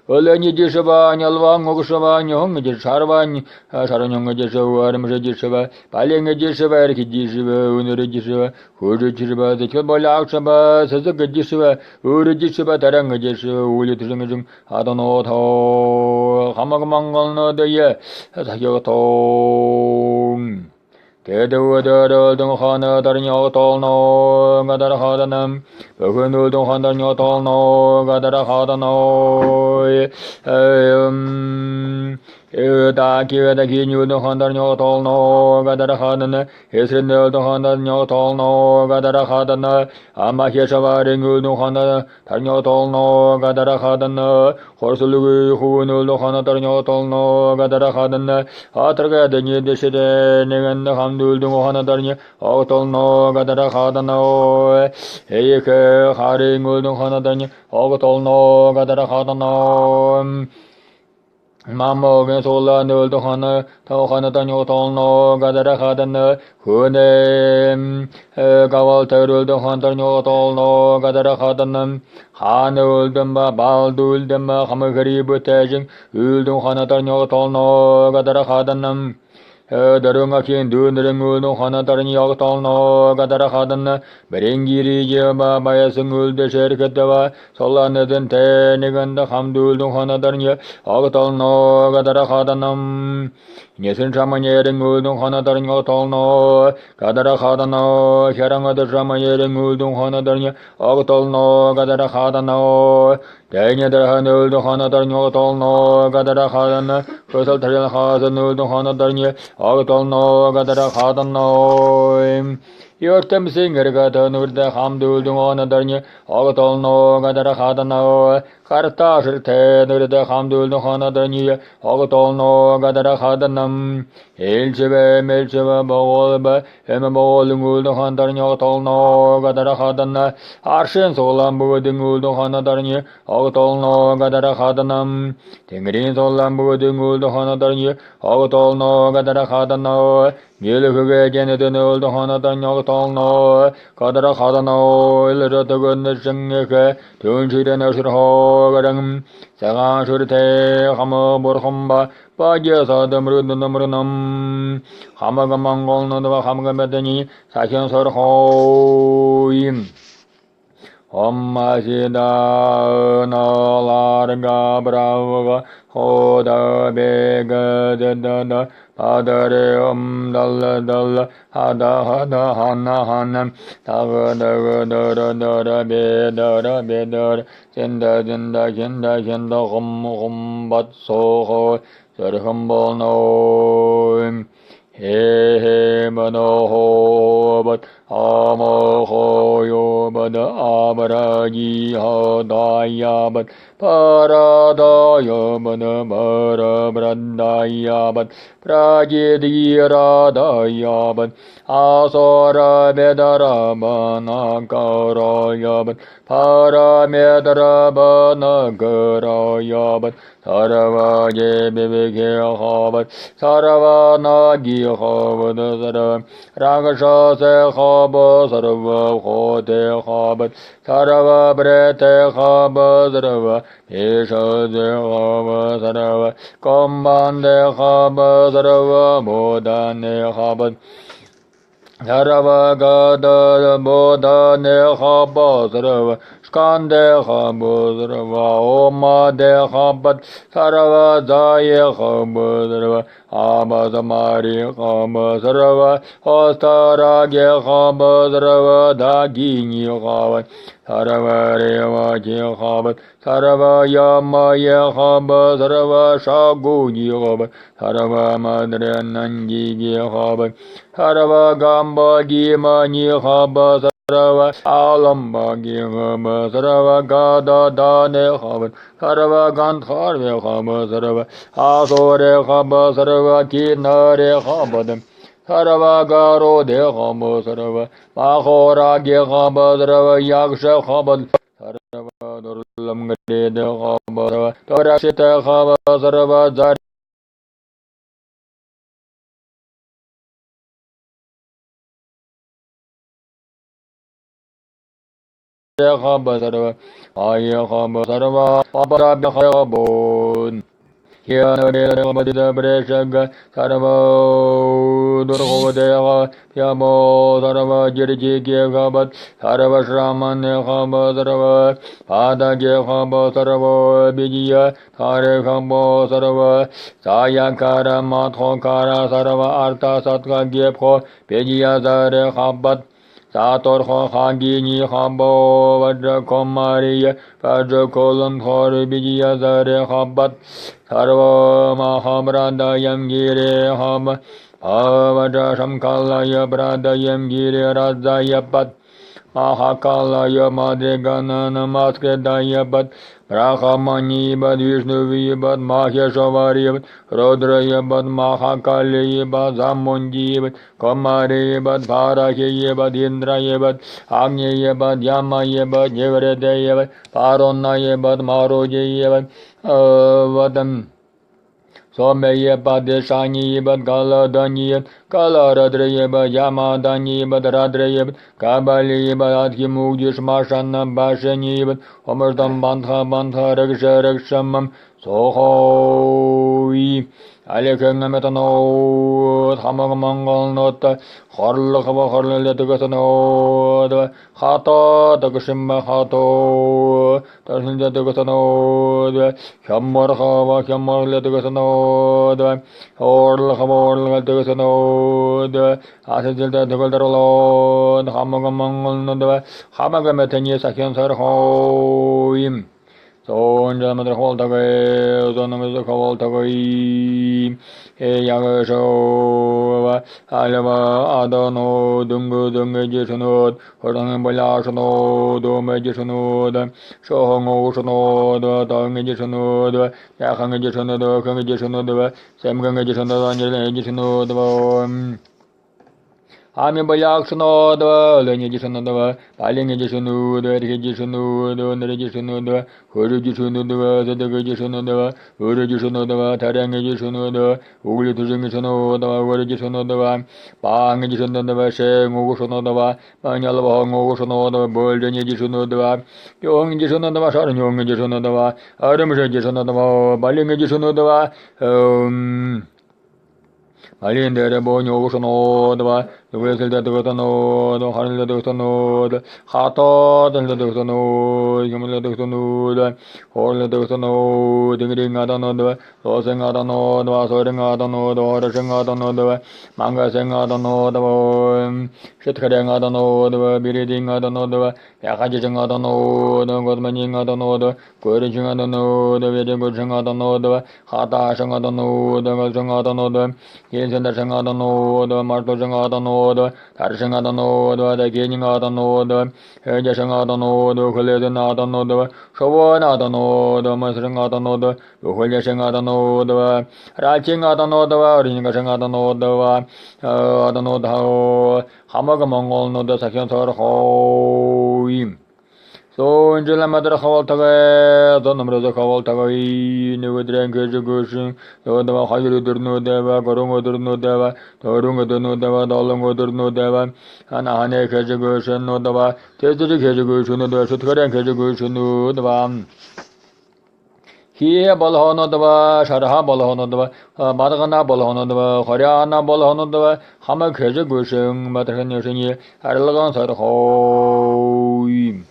Oleni Jishiva, Nyalvang Ogusava, Nyong Jisharvan, Sharananga Jishiva, Ramja Jishiva, Palinga Jishiva, Jishiva, Unuri Jishiva, Hudu Jishiva, the Kilbalakshava, Sazaka Jishiva, Uru Jishiva, Taranga Jishiva, Ulitrangajum, I don't know how, Hamamangal no the year, as I got home. Tedu don't Hana Darnyotol no, Gadar Hadanam, Pukunu don't Handarnyotol no, Gadar Hadano, Taki the Ginu don't Handarnyotol no, Gadar Hadana, Hisrin don't Handarnyotol no, Gadar Hadana, Amahishavaring don't Hana, Tarnyotol no, Gadar Hadana, Horsulu who no Hana Tarnyotol no, Gadar Hadana, Atraga the New Deshide, and the Hamdul Hana Darnya, Otol no, Gadara Hadano, Eke, Haring Hana Darnya, Otol no, Gadara Hadano. Mamma Gensola no Hana, Tohana Tanotol no, Gadara Hadana, Hune Gaval Terul the Hunter Notol no, Gadara Hadanam, Hanul Damba, Baldul Damba, Hamagari Butajing, Uldum Hanatar Notol no, Gadara Hadanam. Darungakin Dunringul no Hanatarni Octal no Gadara Hadan, Berengiri Jaba Bayasungul de Sherkatava, Solanadan Tenigan the Hamdul no Hanatarnia, Octal no Gadara Hadanam, Nesin Shamanyeringul no Hanatarni Octal no, Gadara Hadano, Heranga the Shamanyeringul no Hanatarnia, Octal no Gadara Hadano, Danya the Hanul no Hanatarni Octal no Gadara Hadan, Kosal Taril Hasanul no Hanatarnia, Octal no Gadara Hadano. Yörtem singergata nurda hamduldun onadarnya Ağıtolno gadara hadana Kartaşır te nurda hamduldun onadarnya Ağıtolno gadara hadanam Elçebe melçebe boğulba Eme boğulun uldun handarnya Ağıtolno gadara hadana Arşın soğulan buğudun uldun onadarnya Ağıtolno gadara hadanam Tengrin soğulan buğudun uldun onadarnya Ağıtolno gadara hadana Gelühüge cenedin öldü hanadan yağıtalna Kadara kadana ilere tügünü şengeke Tünçiden öşür hoğarım Segan şürte hamı burhumba Bacı sadım rüdün mırınam Hamıgı mangolnadı ve hamıgı medeni Sakin sor hoyim Amma sidanlar gabrava Hoda bega dedada Padare dalla dalla Hada hada hana hanam Tağı dağı dara dara bedara bedara Senda senda senda senda gum bat soho Sırhım bolnoyim He he bana hobat ama hoyo bada abraji hadayabat paradaya bana bara bradayabat prajedirayabat asara bedara bana karayabat paramedara bana karayabat sarava jebeke habat sarava nagi habat sarava ragasha se habat sarava hote habat sarava brete habat sarava esha se habat sarava kombande habat sarava bodane habat Sarava gada bodane habat sarava skande habat sarava oma de habat sarava zaye habat sarava ama samari habat sarava hostarage habat sarava dagini habat sarava reva je habat sarava yama ye habat sarava shaguni habat sarava madre nanji ge habat sarava gamba gimani habat sarava alamba gima sarava gada dane habat sarava gandharve habat sarava asore habat sarava kinare habat sarava garo de habat sarava mahora ge habat sarava yaksha habat sarava durlam gade de habat sarava torashita habat sarava zar habat sarava aya habat sarava paparabya habon Yana de Madida Breshaga Sarava Durhodeva Yamo Sarava Jirji Gabat Sarava Shraman Hamba Sarava Pada Gehamba Sarava Bijia Tare Hamba Sarava Sayakara Mathokara Sarava Arta Satka Gepho Bijia Zare Habat Sator Hagini Hambo Vajra Komariya Vajra Kolam Thor Bijia Zare Habat Sarva Mahabradayam Gire Hama Avajra Shamkalaya Bradayam Gire Razayapat Mahakalaya Madregana Namaskredayapat Brahmani Bad Vishnuvi Bad Maheshavari Bad Rudraya Bad Mahakali Bad Zamundi Bad Kamari Bad Bharaki Bad Indraya Bad Agni Bad Yamaya Bad Yevredaya Bad Paronaya Bad Maroja Bad Vadam Someye bad shani bad galadani kalaradreye bad yamadani bad radreye bad kabali bad adkimudish mashana bashani bad omerdam bantha ragsha ragshamam sohoi Alekeng metanot hamag mangal not harl khava harl letugasanot hata tagshimba hato tarhin letugasanot khammar khava khammar letugasanot harl khava harl letugasanot asajil letugaldarolot hamag mangal not hamag metani sakyan sar hoim Son jamadra holtagay, sonamizda kavaltagay, yagasho dava alava adano dungu dungu jisanud horang balasano dome jisanud shohongo sanud dang jisanud yakang jisanud kang jisanud semgang jisanud anjel jisanud Ami bayak sunoda, lenye jisunoda, palinge jisunoda, rike jisunoda, nere jisunoda, hori jisunoda, zadaga jisunoda, uri jisunoda, tarange jisunoda, ugli tujinge jisunoda, uri jisunoda, pange jisunoda, sheng ugusunoda, manyalava ugusunoda, boljenye jisunoda, yong jisunoda, sharan yong jisunoda, aramshe jisunoda, palinge jisunoda, Alindere bonyo usono dava duwesel de dotono do hanil de dotono hato de dotono yumle de dotono horle de dotono dingring adano de roseng adano de soreng adano de horeng adano de manga seng adano de shetkhareng adano de biriding adano de yakajeng adano de godmaning adano de koring adano de vedeng adano de hata seng adano de godjeng adano de Sender Shangadano, the Marto Shangadano, the Tarshangadano, the Gaining Adano, the Jashangadano, the Kuledanadano, the Shawanadano, the Masrangadano, the Hulashangadano, the Rachingadano, the Ringashangadano, the Adano, the Hamagamongol, the Sakian Hoim. So in Jilla Mother Hawaltaga, the number of the Hawaltaga, never drank education, the Hayu Durno Deva, Gorungo Durno Deva, the Runga Durno Deva, the Longo Durno Deva, and Hane Education, no Deva, Tested Education, the Sutkaran Education, no Deva. Here Balhono Deva, Sharaha Balhono Deva, Madagana Balhono Deva, Horiana Balhono Deva, Hamak Education, Matrakan, Arlagan Sar Hoim.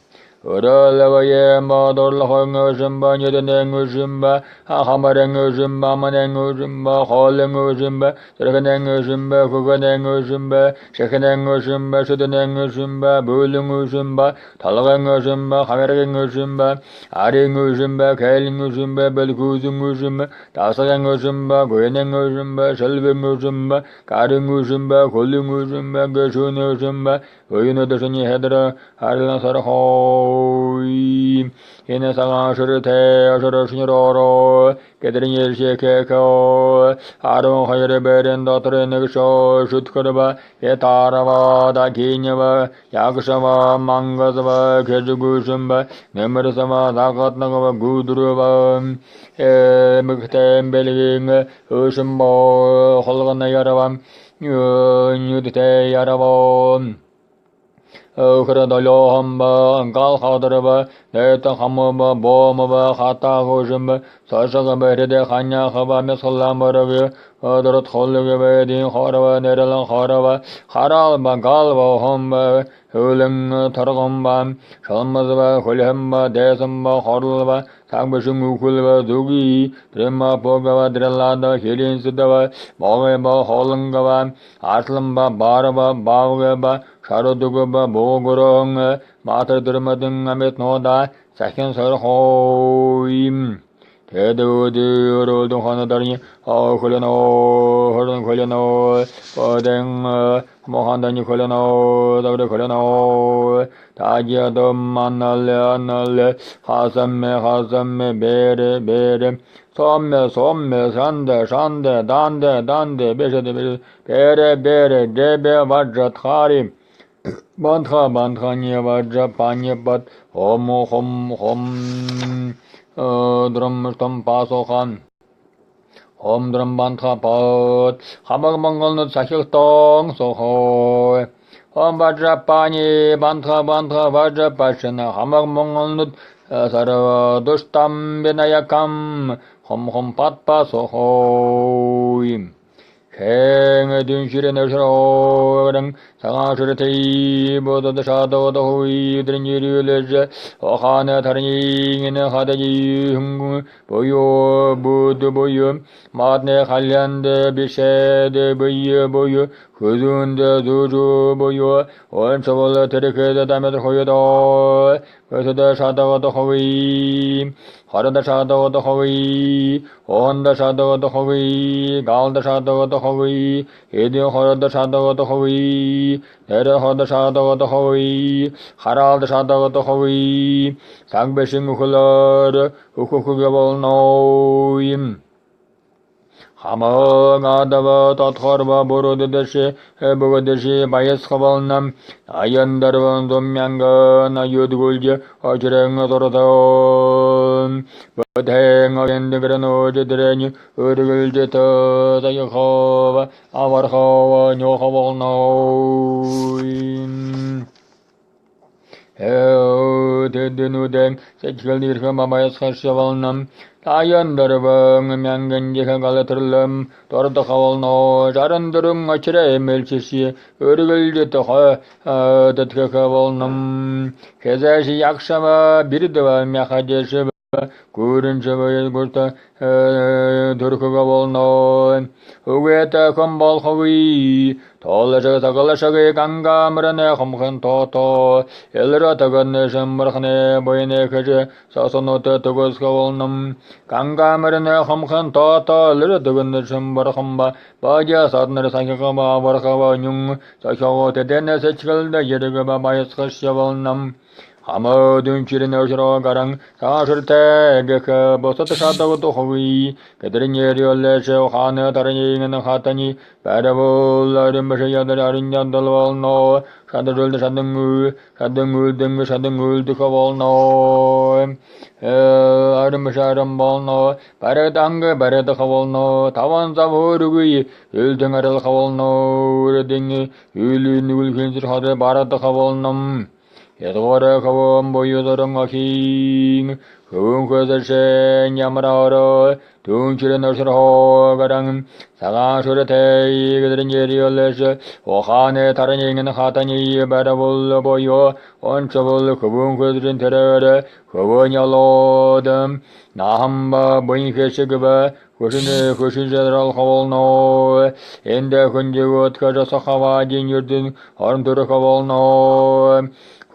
Oralavaye Madorlahanga Zimba, Yedanengu Zimba, Hamarengu Zimba, Manengu Zimba, Holengu Zimba, Draganengu Zimba, Kuganengu Zimba, Shekanengu Zimba, Sudanengu Zimba, Bulungu Zimba, Talagangu Zimba, Hamarengu Zimba, Aringu Zimba, Kailingu Zimba, Belkuzungu Zimba, Tasagangu Zimba, Guenengu Zimba, Selvingu Zimba, Karingu Zimba, Kulungu Zimba, Gashunu Zimba, Uyunu Dasani Hedra, Arlan Sarho. In a Sagan Shurte, Shurashinoro, Catherine Shekeko, Ado Hayrebed and Daughter in the show, Shutkuraba, Yetarava, Dakinyava, Yakushava, Mangasava, Kejugushamba, Nemersava, Zakatnava, Gudruva, Muktem Beling, Ushimbo, Holganayaravam, Nudite Yaravam. Khradalo hamba, Gal Hadaraba, Neta Hamaba, Bomaba, Hata Hojamba, Sashaga Berede Hanya Haba, Mesalamaravi, Adrat Holivedi, Horava, Nerala Horava, Haral Bagalva Hamba, Huling Taragamba, Shalmazava, Hulhamba, Desamba, Horlava, Tangbashungu Kulva, Dugi, Trima Pogava, Drelada, Hilin Sidava, Bogaba, Holangava, Aslamba, Baraba, Bavaba, Sharodugaba, Bogorong, Mata Durmadung, Amit Noda, Sakin Sarhoim. Tedu, Rodu Hanadari, Holano, Horn Holano, Podeng, Mohandan Holano, Dr. Holano, Tajadum, Manal, Hasame, Bere, Somme, Shande, Dande, Bishop, Bere, Debe, Vajratari. Bantha, Vajra, Panyabat, Hom, Drum Pasohan. Hom Drum Bantha Pot, Hamag Mongol Sakil Tong, so ho. Hom Vajra Pani, Bantha, Vajra Pashana, Hamag Mongol Sara Dustam Benayakam, Hom Patpa, so ho. Hang dun shiren shorang, Sangashrati, both of the shadow of the Hui, Drinjirilis, Ohana Tarning in a Hadaji, Boyo, Boyo, Matne Halian de Bished, Boyo, Huzun de Zuju, Boyo, One Soul Tereke, the Damet Hoyodo, with the shadow of the Hui, Harada şadağı da hovi, onda şadağı da hovi, galda şadağı da hovi, edi harada şadağı da hovi, nere harada şadağı da hovi, haralda şadağı da hovi, sangbeşin uhular, hukukuga bolnoyim. Hamang adava tatharva borodeshe bogodeshe bayes khavalnam ayandarvan domyanga na yudgulje ajreng torodon badheng agendegrano jedreny urgulje ta sayakhava avarkhava nyohavalnoim Tedinudeng sechgal dirham abayas kharshavalnam Ayandarvang myanganjika galatırlım torda havalno jarandırım açıra emelçesi örgülce toha tıtka havalnam kezaşı yakşama bir deva myahaceşi Kurunca bayız burta Türkü havalno Ugeta kambal havi Tolaşa sakalaşa ganga mırane hamkın toto Elra taganne şembırkhne boyne kacı Sasanote tuguz havalnam Ganga mırane hamkın toto Elra taganne şembırkhamba Baca sadnır sakıkaba varkaba nyung Sakıva tedene seçkılda yergaba bayız kışyavalnam Hama dünçirin öşro garang Saşırte geke bosat şadağı tohuvi Kedirin yeriyolle şevhane tarayingen hatani Berebulların başı yadır arıncan dalvalno Şadır öldü şadın öldü kavalno Arın başı arın balno Beret angı beret kavalno Tavan zavurgui Öldün arıl kavalno Üredin ülün ülkünsür hadı barat kavalnam Yedgore kavam boyudarın aking, kuvun kızışen yamarara, tunçirin öşürho garang, sağa şuretey gidirin yeriyoleşi, ohane tarın yengin hatani berabul boyu, onçabul kuvun kızışın terere, kuvun yalodım, nahamba boyun keşi gibi, Kuşun general havalno, ende kunci utkaca sakava cinyürdün, arın türü havalno,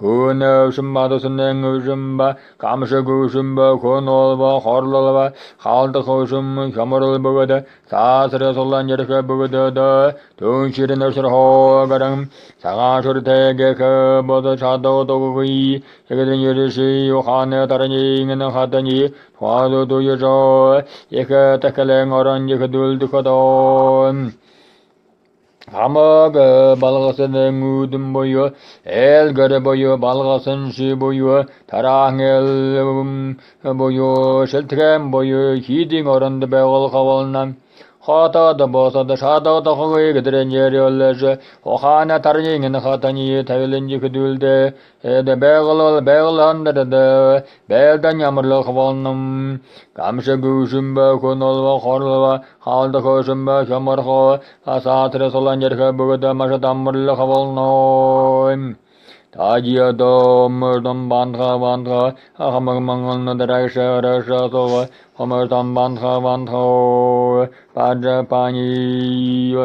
Kuna şımba dosının şımba, kamşı guşımba, kunolba, horlalba, haldı hoşum, şamurul bugada, sasırı solan yerke bugada da, tunçirin öşürho garang, sağa şurte geke, boda çado togugi, yegedin yerişi, yuhane taranyingin hatani, tuadı duyuşo, yeke tekelen oran yeke düldü kadon. Hamag balgasın udum boyu, el gare boyu, balgasın şi boyu, tarangel boyu, şeltrem boyu, hidin orandı beğol havalnam. Hata da bosa da şada da hoy gediren yeriyolle, ohana tarnyingin hatani taylinci küdülde, de beğlandır da, belden yamırlı havalnam. Kamşa guşumba, kunolva, horlva, halda koşumba, şamarho, asatırı solan yerke bugada maşa damırlı havalnoym. Tajiya domurdum bandha, hamagmangan darasha sova, hamardam bandha, padra pani,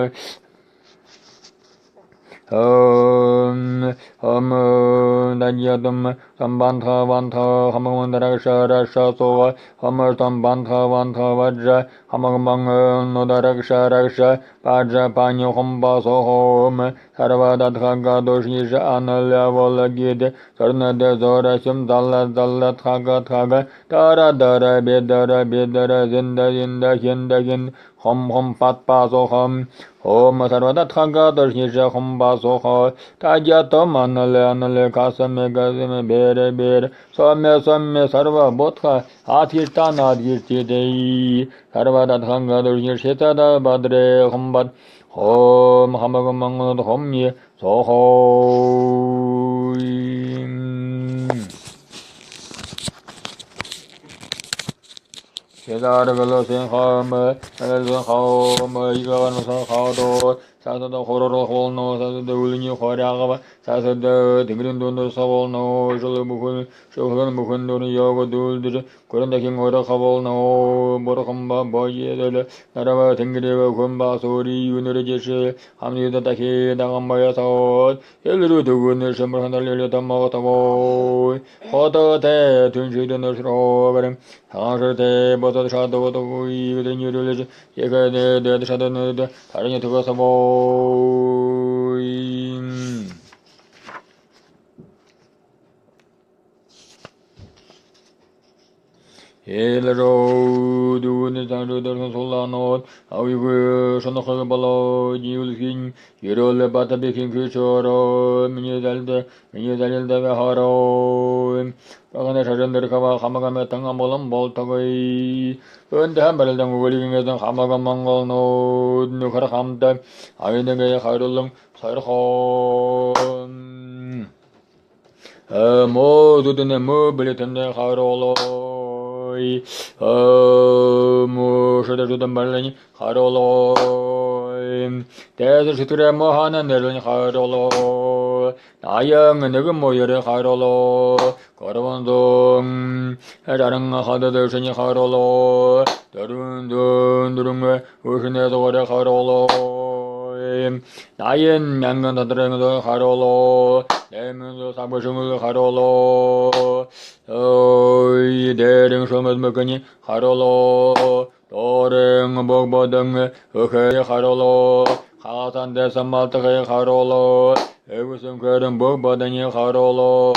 Dajyadam Sambandha Bandha Hamamandaraksha Sova Hamartam Bandha Vajra Hamamang Nodaraksha Padra Panyo Homba Sohom Sarvadadha Gadoshisha Analya Volagid Sarnade Zorashim Dallat Haga Tara Bedara Zinda Hom Pat Pasoham Om Sarvadat Haga Dorshisha Homba Soho Tajatom Anale Kasame Gazime Bere Some Sarva Botha Atirtan Adirti Sarvadat Hanga Dorshisha Badre Hombat Hom Hamagamang Homye Soho Kedar Galo Singham, Elzahom, Igan Sahado, 사서도 호로로 홀노 사서도 울니 호랴가 사서도 등그린 돈도 서볼노 실무훈 쇼훈 무훈 돈이 여고 둘들 그런데 경호로 가볼노 모로컴바 뭐예들 나라와 등그리와 군바 소리 윤으로 제시 함유도 다히 나간마야서 일루 두군을 심을 하늘려 담마가타고 호도대 둔시도 너스로 바람 상하실대 버섯 샤도도 이거든 유를 예가네 내 샤도는 다른 여 들어가서 뭐 Elro duune zanrudarın sollanot avigu şanakı balo jiulkin yerole batabekin küçoro minyedelde ve haro Bagane şajandır kava hamagame tanga bolam bol tagay önde hem belden uğuligingeden hamaga mangol no nukara hamda ayınenge hayrulun sayrıkhon 모두는 뭐블리던데 하로로 무셔다주던 말라니 하로로 대수시들의 뭐하는 내려니 하로로 나영은 너그 모여를 하로로 걸어본동 자랑 하다들으니 하로로 더룬둔 누룽의 우신에서 거래 하로로 나연 양건 다들어도 하로로 내면도 사부심을 하로로 대령 소문 먹으니 하로로 도령 먹보등 흑해 하로로 하산대서 말떡에 하로로 애구승 그런 먹보더니 하로로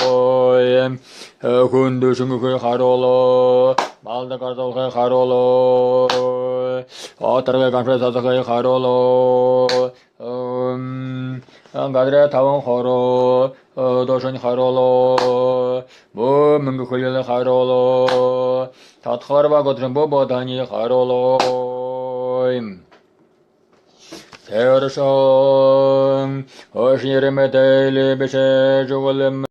군두 중국의 하로로 말도 가서게 하로로 어따르게 간수사서게 하로로 가드레 타원 하로 도션 하로로 뭐 문구 걸려 하로로 다트하르바 고트는 뭐보다니 하로로 대어르성 어시르메 데일리 베셰 조글렘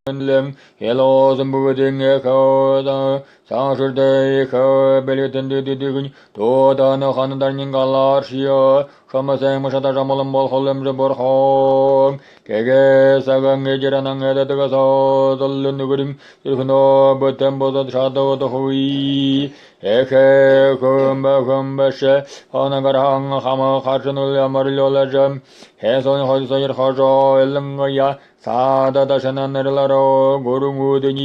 헬로즘 부딩에 거다 상술대에 거벨리던디디디군 도다나 하는다닌 갈라시어 셔마생 마샤다 자몰은 몰홀렘즈 버홈 개개사강에 지라낭에 데가서 돌른 누그림 일후노 버템보다 샤도도 호이 에케 금바금바셰 하나가랑 하마 카르누를 야마를려라점 해손 허지서 일하죠 일릉거야 사다다샤나 내릴라로 고릉우드니